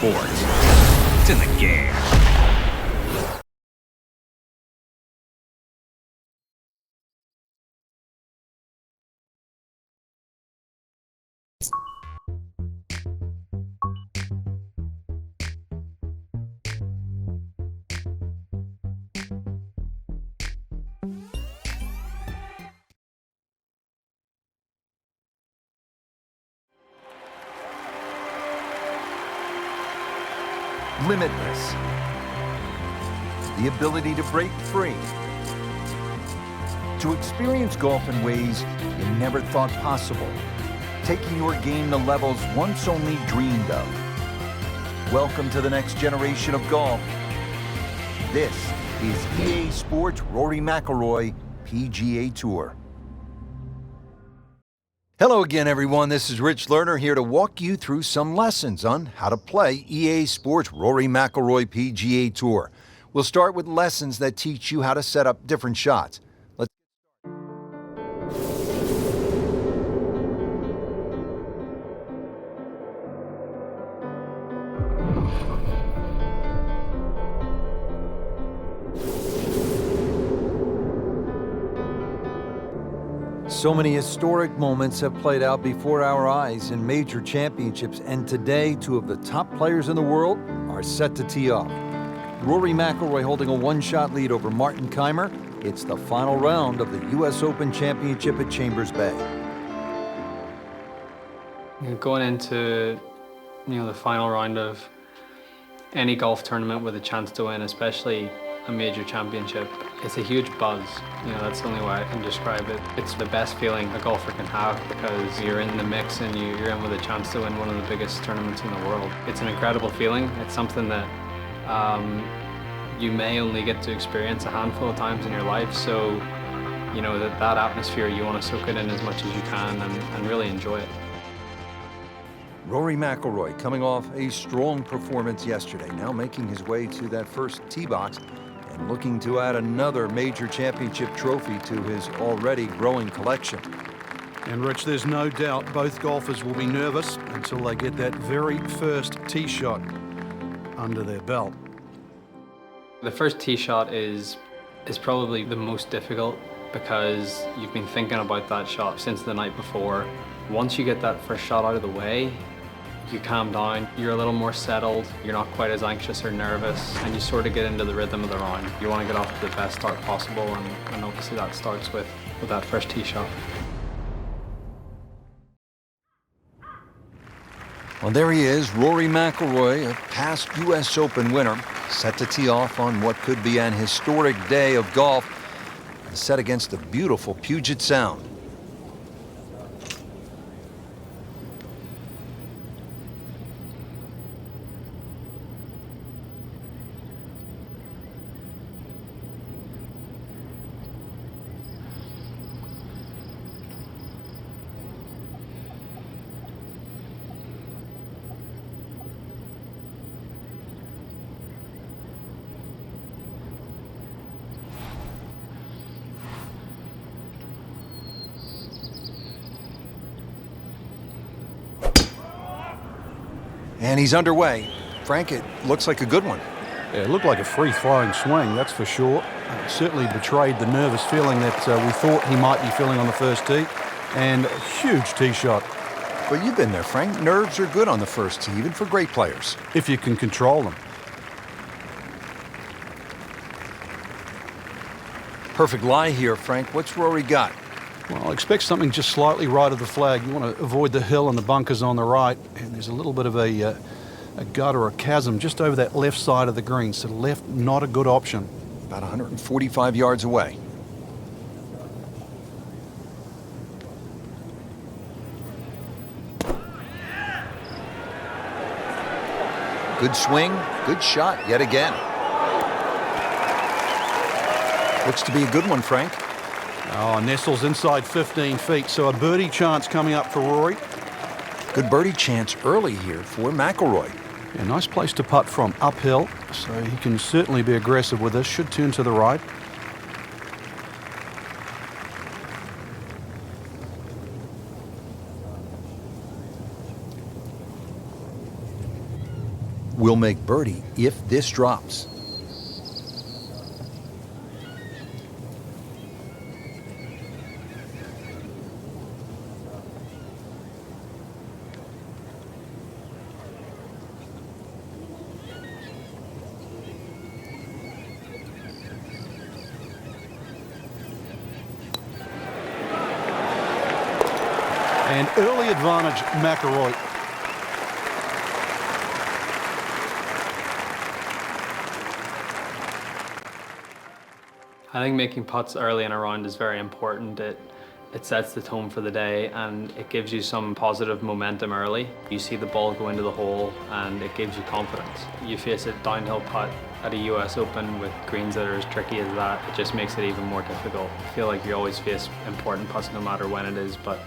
sports. It's in the game. Limitless. The ability to break free. To experience golf in ways you never thought possible. Taking your game to levels once only dreamed of. Welcome to the next generation of golf. This is EA Sports Rory McIlroy PGA Tour. Hello again, everyone. This is Rich Lerner here to walk you through some lessons on how to play EA Sports Rory McIlroy PGA Tour. We'll start with lessons that teach you how to set up different shots. So many historic moments have played out before our eyes in major championships, and today, two of the top players in the world are set to tee off. Rory McIlroy holding a one-shot lead over Martin Kaymer. It's the final round of the U.S. Open Championship at Chambers Bay. Going into the final round of any golf tournament with a chance to win, especially a major championship, it's a huge buzz. That's the only way I can describe it. It's the best feeling a golfer can have because you're in the mix and you're in with a chance to win one of the biggest tournaments in the world. It's an incredible feeling. It's something that you may only get to experience a handful of times in your life. So, that atmosphere, you want to soak it in as much as you can and really enjoy it. Rory McIlroy coming off a strong performance yesterday, now making his way to that first tee box and looking to add another major championship trophy to his already growing collection. And Rich, there's no doubt both golfers will be nervous until they get that very first tee shot under their belt. The first tee shot is probably the most difficult because you've been thinking about that shot since the night before. Once you get that first shot out of the way, you calm down, you're a little more settled, you're not quite as anxious or nervous, and you sort of get into the rhythm of the round. You want to get off to the best start possible, and obviously that starts with that first tee shot. Well, there he is, Rory McIlroy, a past U.S. Open winner, set to tee off on what could be an historic day of golf, set against the beautiful Puget Sound. And he's underway. Frank, it looks like a good one. Yeah, it looked like a free-flowing swing, that's for sure. It certainly betrayed the nervous feeling that we thought he might be feeling on the first tee. And a huge tee shot. But you've been there, Frank. Nerves are good on the first tee, even for great players. If you can control them. Perfect lie here, Frank. What's Rory got? Well, expect something just slightly right of the flag. You want to avoid the hill and the bunkers on the right. And there's a little bit of a gut or a chasm just over that left side of the green. So left, not a good option. About 145 yards away. Good swing, good shot yet again. Looks to be a good one, Frank. Oh, nestles inside 15 feet, so a birdie chance coming up for Rory. Good birdie chance early here for McIlroy. A nice place to putt from uphill, so he can certainly be aggressive with this. Should turn to the right. will make birdie if this drops. And early advantage, McIlroy. I think making putts early in a round is very important. It sets the tone for the day and it gives you some positive momentum early. You see the ball go into the hole and it gives you confidence. You face a downhill putt at a US Open with greens that are as tricky as that, it just makes it even more difficult. I feel like you always face important putts no matter when it is, but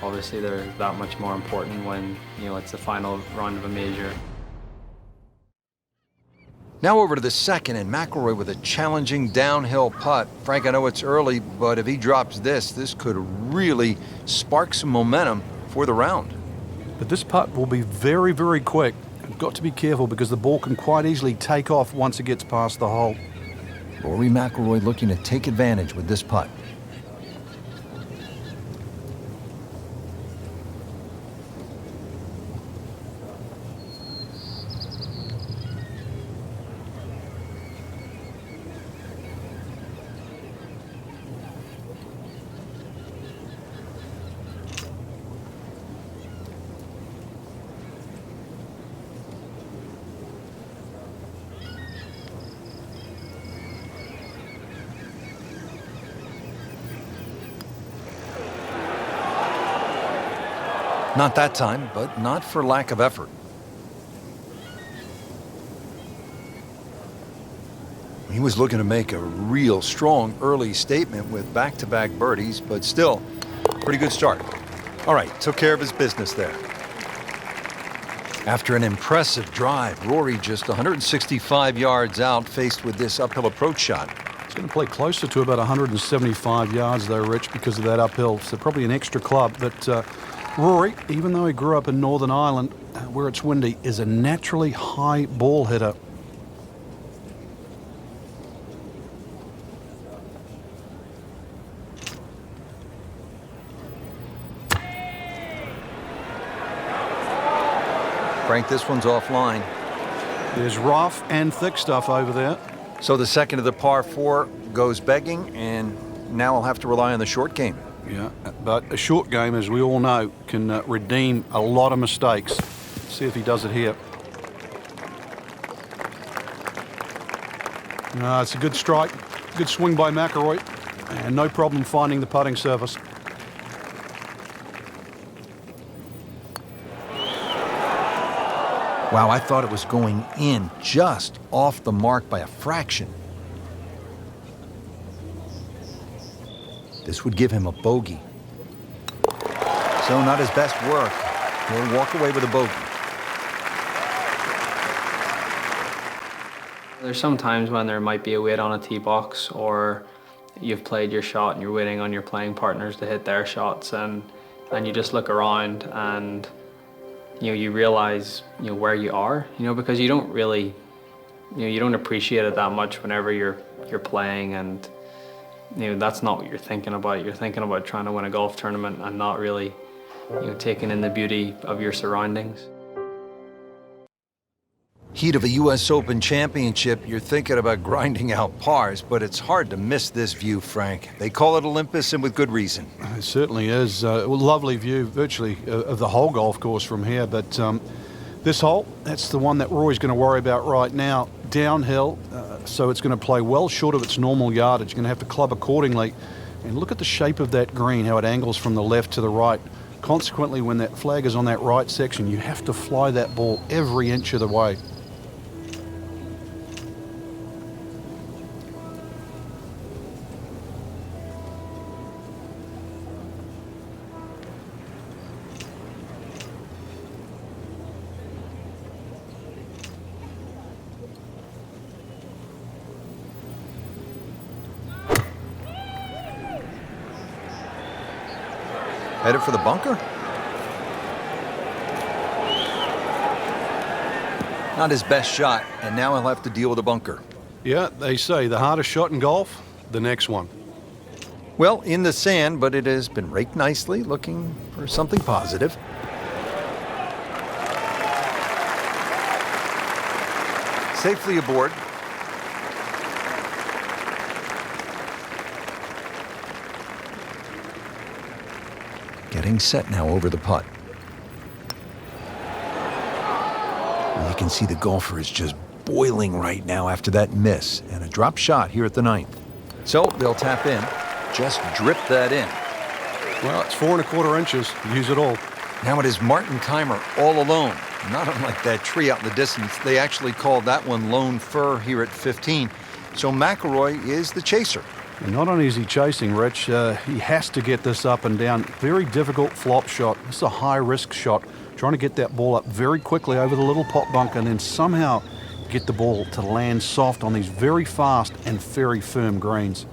obviously they're that much more important when, you know, it's the final round of a major. Now over to the second, and McIlroy with a challenging downhill putt. Frank, I know it's early, but if he drops this could really spark some momentum for the round. But this putt will be very, very quick. You've got to be careful because the ball can quite easily take off once it gets past the hole. Rory McIlroy looking to take advantage with this putt. Not that time, but not for lack of effort. He was looking to make a real strong early statement with back-to-back birdies, but still, pretty good start. All right, took care of his business there. After an impressive drive, Rory just 165 yards out, faced with this uphill approach shot. It's going to play closer to about 175 yards though, Rich, because of that uphill. So probably an extra club, but Rory, even though he grew up in Northern Ireland, where it's windy, is a naturally high ball hitter. Frank, this one's offline. There's rough and thick stuff over there. So the second of the par 4 goes begging, and now I'll have to rely on the short game. Yeah, but a short game, as we all know, can redeem a lot of mistakes. Let's see if he does it here. No, it's a good strike. Good swing by McIlroy. And no problem finding the putting surface. Wow, I thought it was going in just off the mark by a fraction. This would give him a bogey. So not his best work. He'll walk away with a bogey. There's some times when there might be a wait on a tee box, or you've played your shot and you're waiting on your playing partners to hit their shots, and you just look around and you realize where you are, because you don't really, you don't appreciate it that much whenever you're playing, and that's not what you're thinking about. You're thinking about trying to win a golf tournament and not really taking in the beauty of your surroundings. Heat of a US Open championship, you're thinking about grinding out pars, but it's hard to miss this view, Frank. They call it Olympus, and with good reason. It certainly is. A lovely view, virtually, of the whole golf course from here. But this hole, that's the one that Rory's going to worry about right now. Downhill, so it's going to play well short of its normal yardage. You're going to have to club accordingly. And look at the shape of that green, how it angles from the left to the right. Consequently, when that flag is on that right section, you have to fly that ball every inch of the way. Headed for the bunker? Not his best shot, and now he'll have to deal with a bunker. Yeah, they say the hardest shot in golf, the next one. Well, in the sand, but it has been raked nicely, looking for something positive. Safely aboard. Getting set now over the putt. And you can see the golfer is just boiling right now after that miss and a drop shot here at the 9th. So they'll tap in. Just drip that in. Well, it's 4 1/4 inches. Use it all. Now it is Martin Keimer all alone. Not unlike that tree out in the distance. They actually called that one Lone Fir here at 15. So McIlroy is the chaser. And not only is he chasing, Rich, he has to get this up and down. Very difficult flop shot. This is a high-risk shot. Trying to get that ball up very quickly over the little pot bunker and then somehow get the ball to land soft on these very fast and very firm greens.